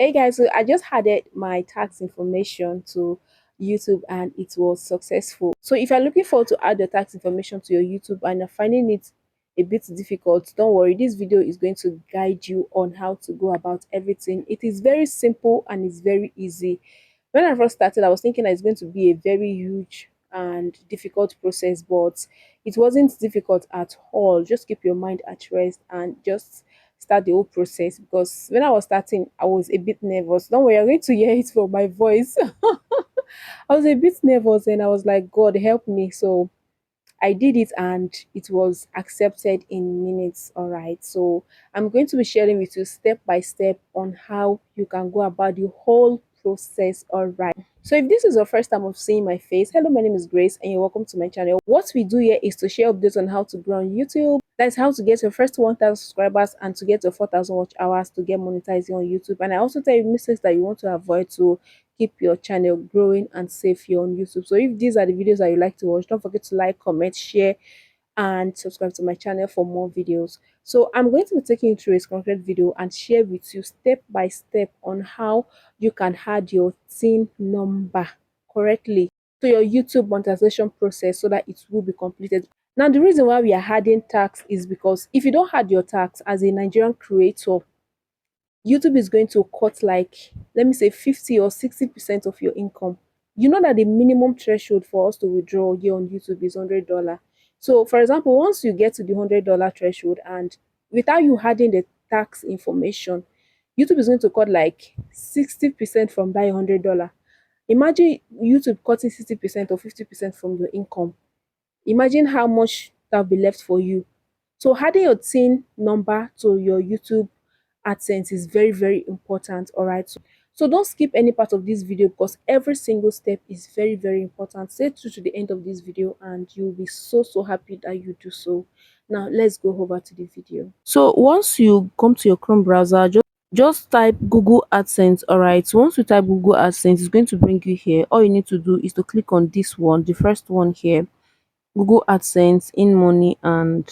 Hey guys, so I just added my tax information to YouTube and it was successful. So if you're looking forward to add your tax information to your YouTube and you're finding it a bit difficult, don't worry. This video is going to guide you on how to go about everything. It is very simple and it's very easy. When I first started, I was thinking that it's going to be a very huge and difficult process, but it wasn't difficult at all. Just keep your mind at rest and just start the whole process, because when I was starting, I was a bit nervous. Don't worry, you're going to hear it from my voice. I was a bit nervous and I was like, God help me. So I did it and it was accepted in minutes. All right. So I'm going to be sharing with you step by step on how you can go about the whole process. All right. So if this is your first time of seeing my face, hello, my name is Grace and you're welcome to my channel. What we do here is to share updates on how to grow on YouTube. That's how to get your first 1,000 subscribers and to get your 4,000 watch hours to get monetizing on YouTube. And I also tell you mistakes that you want to avoid to keep your channel growing and safe here on YouTube. So if these are the videos that you like to watch, don't forget to like, comment, share, and subscribe to my channel for more videos. So I'm going to be taking you through a concrete video and share with you step by step on how you can add your TIN number correctly to your YouTube monetization process so that it will be completed. Now, the reason why we are adding tax is because if you don't add your tax as a Nigerian creator, YouTube is going to cut like, let me say 50 or 60% of your income. You know that the minimum threshold for us to withdraw here on YouTube is $100. So for example, once you get to the $100 threshold and without you adding the tax information, YouTube is going to cut like 60% from that $100. Imagine YouTube cutting 60% or 50% from your income. Imagine how much that will be left for you. So adding your TIN number to your YouTube AdSense is very, very important. All right. So don't skip any part of this video because every single step is very, very important. Stay true to the end of this video and you'll be so happy that you do so. Now let's go over to the video. So once you come to your Chrome browser, just type Google AdSense. All right. So once you type Google AdSense, it's going to bring you here. All you need to do is to click on this one, the first one here, Google AdSense in money, and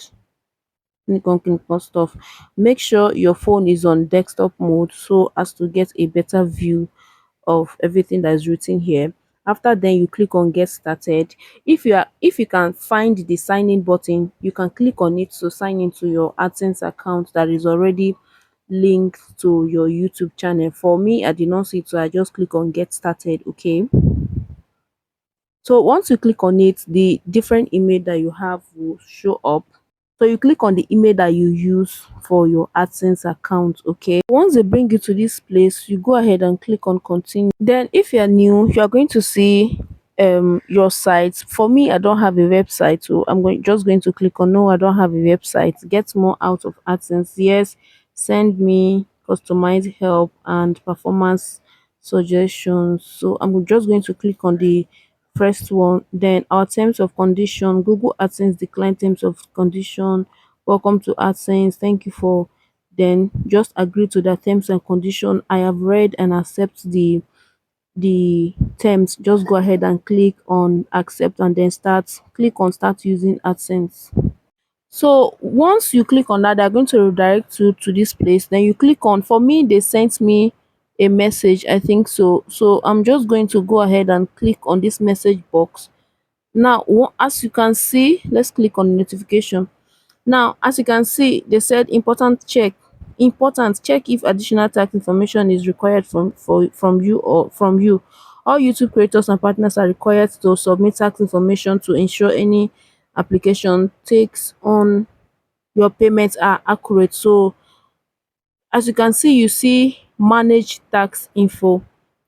click on stuff. Make sure your phone is on desktop mode so as to get a better view of everything that is written here. After then, you click on get started. If you can find the sign in button, you can click on it to sign into your AdSense account that is already linked to your YouTube channel. For me, I did not see it, so I just click on get started. Okay, so once you click on it, the different email that you have will show up. So you click on the email that you use for your AdSense account. Okay, once they bring you to this place, you go ahead and click on continue. Then if you're new, you are going to see your site. For me, I don't have a website, so I'm just going to click on no, I don't have a website. Get more out of AdSense. Yes, send me customized help and performance suggestions. So I'm just going to click on the first one. Then our terms of condition, Google AdSense decline terms of condition. Welcome to AdSense, thank you for. Then just agree to the terms and condition. I have read and accept the terms. Just go ahead and click on accept and then click on start using AdSense. So once you click on that, they're going to redirect you to this place. Then you click on, for me they sent me a message, I think so. So I'm just going to go ahead and click on this message box. Now as you can see, let's click on notification. Now as you can see, they said important check if additional tax information is required from you or from you. All YouTube creators and partners are required to submit tax information to ensure any application takes on your payments are accurate. So as you can see, you see manage tax info.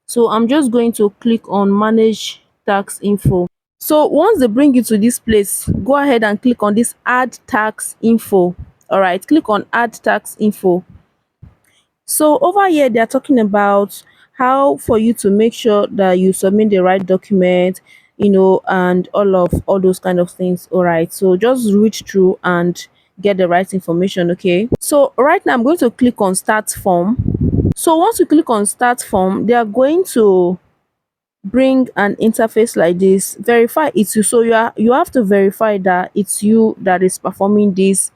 So I'm just going to click on manage tax info. So once they bring you to this place, go ahead and click on this add tax info. All right, click on add tax info. So over here they are talking about how for you to make sure that you submit the right document, and all those kind of things. All right, so just read through and get the right information. Okay, so right now I'm going to click on start form. So once you click on start form, they are going to bring an interface like this. Verify it's you. So you have to verify that it's you that is performing this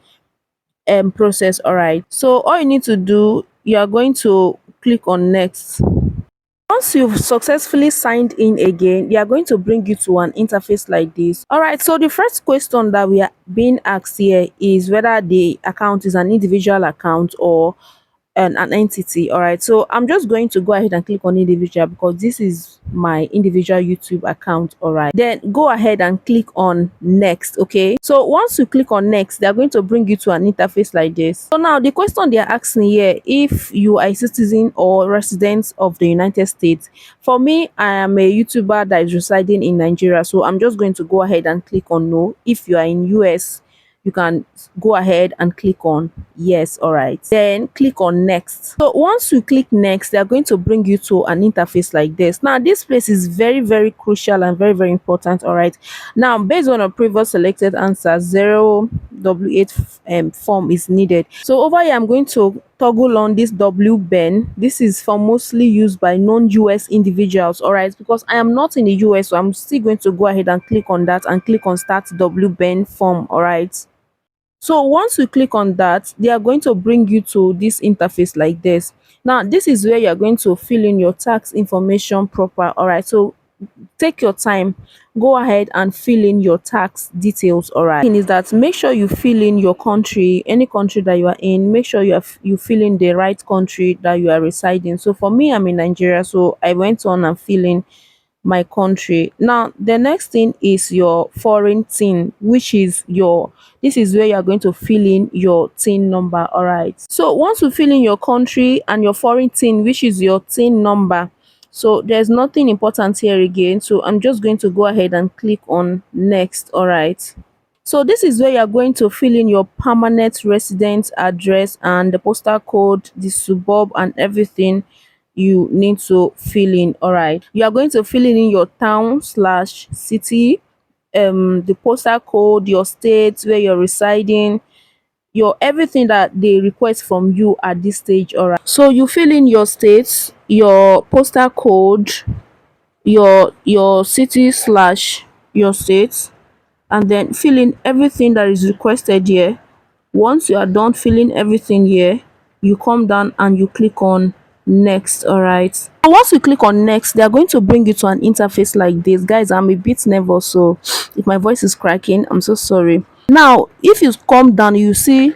process. All right, so all you need to do, you are going to click on next. Once you've successfully signed in again, they are going to bring you to an interface like this. All right, so the first question that we are being asked here is whether the account is an individual account or an entity. All right, so I'm just going to go ahead and click on individual because this is my individual YouTube account. All right, then go ahead and click on next. Okay, so once you click on next, they're going to bring you to an interface like this. So now the question they're asking here, if you are a citizen or resident of the United States. For me, I am a YouTuber that is residing in Nigeria, so I'm just going to go ahead and click on no. If you are in US, you can go ahead and click on yes. All right, then click on next. So once you click next, they're going to bring you to an interface like this. Now this place is very crucial and very important. All right, now based on a previous selected answer, 0W8 form is needed. So over here I'm going to toggle on this WBEN. This is for mostly used by non-US individuals. All right, because I am not in the US, so I'm still going to go ahead and click on that and click on start WBEN form. All right, so once you click on that, they are going to bring you to this interface like this. Now this is where you're going to fill in your tax information proper. All right, so take your time, go ahead and fill in your tax details. All right, thing is that make sure you fill in your country, any country that you are in. Make sure you fill in the right country that you are residing. So for me, I'm in Nigeria, so I went on and fill in my country. Now the next thing is your foreign tin, which is your, this is where you're going to fill in your tin number. All right, so once you fill in your country and your foreign tin, which is your tin number, so there's nothing important here again, so I'm just going to go ahead and click on next. All right, so this is where you're going to fill in your permanent residence address and the postal code, the suburb and everything you need to fill in. All right, you are going to fill in your town slash city, the postal code, your state where you're residing, your everything that they request from you at this stage. All right, so you fill in your states, your postal code, your city slash your state, and then fill in everything that is requested here. Once you are done filling everything here, you come down and you click on next. All right, so once you click on next, they are going to bring you to an interface like this. Guys, I'm a bit nervous, so if my voice is cracking, I'm so sorry. Now if you come down, you see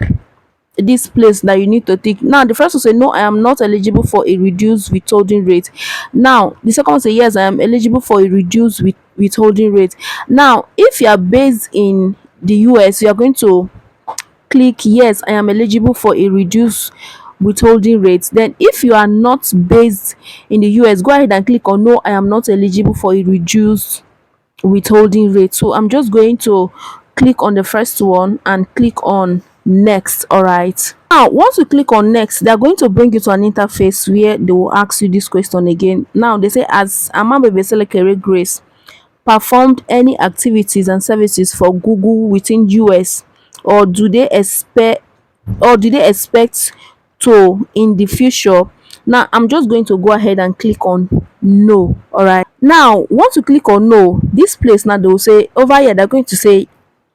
this place that you need to tick. Now the first will say no, I am not eligible for a reduced withholding rate. Now the second will say yes, I am eligible for a reduced withholding rate. Now if you are based in the US, you are going to click yes, I am eligible for a reduced withholding rate. Then if you are not based in the US, go ahead and click on no, I am not eligible for a reduced withholding rate. So I'm just going to click on the first one and click on next. All right, now once you click on next, they're going to bring you to an interface where they will ask you this question again. Now they say, as Amabebe Grace performed any activities and services for Google within US, or do they expect to in the future? Now I'm just going to go ahead and click on no. All right, now once you click on no, this place, now they will say over here, they're going to say,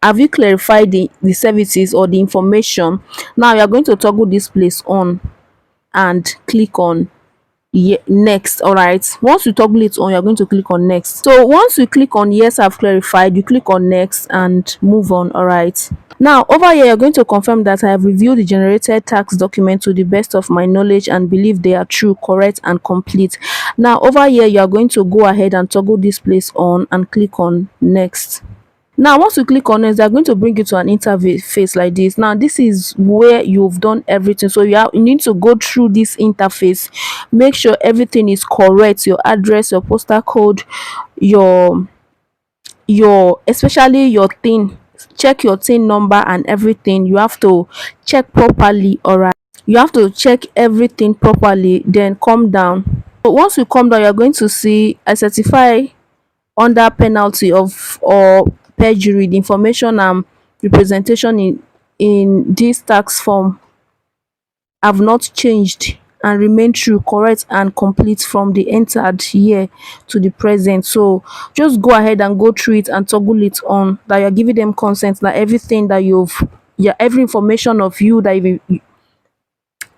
have you clarified the services or the information? Now you're going to toggle this place on and click on next. All right, once you toggle it on, you're going to click on next. So once you click on yes, I've clarified, you click on next and move on. All right, now over here, you're going to confirm that I have reviewed the generated tax document to the best of my knowledge and believe they are true, correct and complete. Now over here, you are going to go ahead and toggle this place on and click on next. Now once you click on it, they're going to bring you to an interface like this. Now this is where you've done everything, so you need to go through this interface, make sure everything is correct, your address, your postal code, your especially your tin, check your tin number and everything. You have to check properly. All right, you have to check everything properly, then come down. So once you come down, you're going to see I certify under penalty of or perjury the information and representation in this tax form have not changed and remain true, correct and complete from the entered year to the present. So just go ahead and go through it and toggle it on, that you're giving them consent that everything that every information of you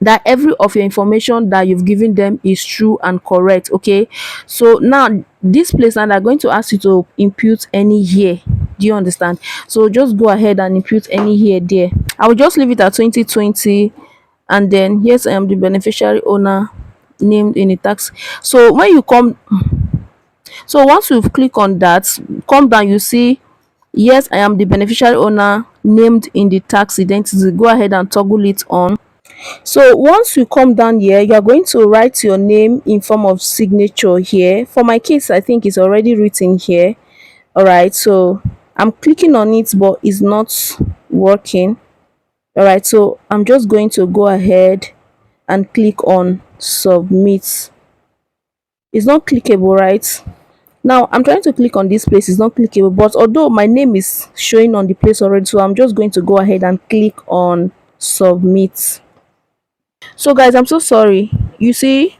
that every of your information that you've given them is true and correct. Okay, so now this place, and they're going to ask you to impute any year. Do you understand? So just go ahead and impute any year there. I will just leave it at 2020, and then yes, I am the beneficiary owner named in the tax. So when you come, so once you click on that, come down, you see yes, I am the beneficiary owner named in the tax identity. Go ahead and toggle it on. So once you come down here, you are going to write your name in form of signature here. For my case, I think it's already written here. All right, so I'm clicking on it, but it's not working. All right, so I'm just going to go ahead and click on submit. It's not clickable, right? Now I'm trying to click on this place, it's not clickable, but although my name is showing on the place already, so I'm just going to go ahead and click on submit. So guys, I'm so sorry. You see,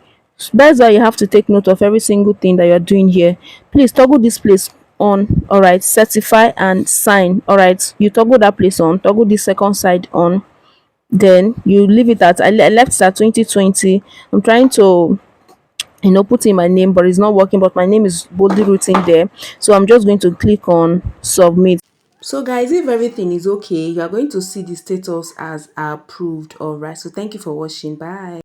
that's why you have to take note of every single thing that you're doing here. Please toggle this place on. All right, certify and sign. All right, you toggle that place on, toggle the second side on, then you leave it at, I left it at 2020. I'm trying to put in my name, but it's not working, but my name is boldly written there, so I'm just going to click on submit. So guys, if everything is okay, you are going to see the status as approved. All right, so thank you for watching. Bye.